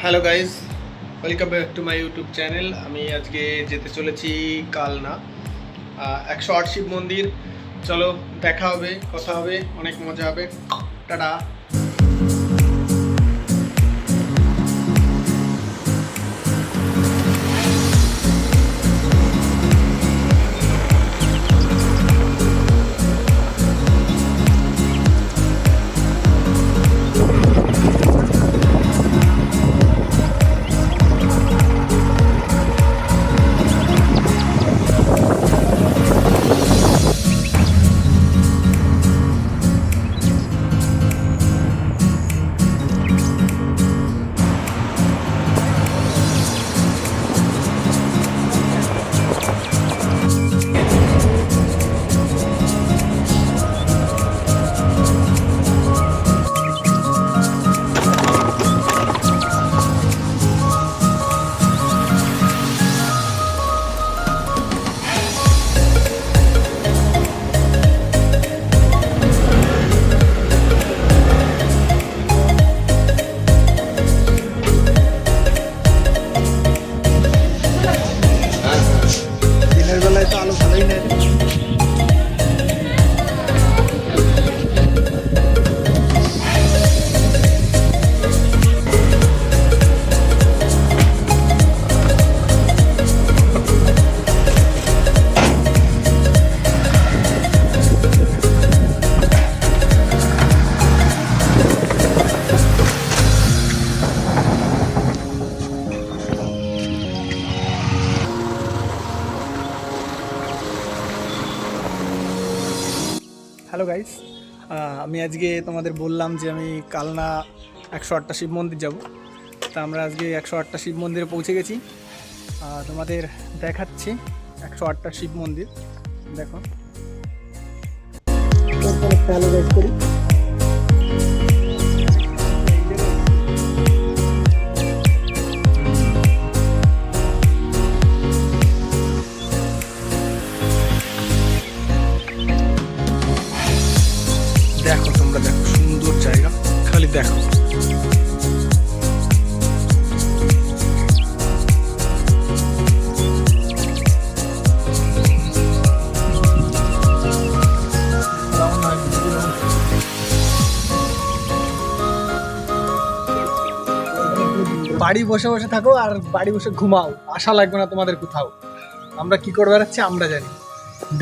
Hello guys, welcome back to my YouTube channel. আমি আজকে যেতে চলেছি কালনা 108 শিব মন্দির। চলো দেখা হবে, কথা হবে, অনেক মজা হবে। টাটা। দিনের বেলায় তো আলো ভালোই নেই। হ্যালো গাইস, আমি আজকে তোমাদের বললাম যে আমি কালনা 108টা শিব মন্দির যাব। তা আমরা আজকে 108টা শিব মন্দিরে পৌঁছে গেছি। তোমাদের দেখাচ্ছি 108টা শিব মন্দির। দেখো, হ্যালো গাইস করি। দেখো, তোমরা দেখো, সুন্দর জায়গা, খালি দেখো। বাড়ি বসে বসে থাকো আর বাড়ি বসে ঘুমাও, আশা লাগবে না তোমাদের কোথাও। আমরা কি করে বেড়াচ্ছি আমরা জানি।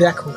দেখো।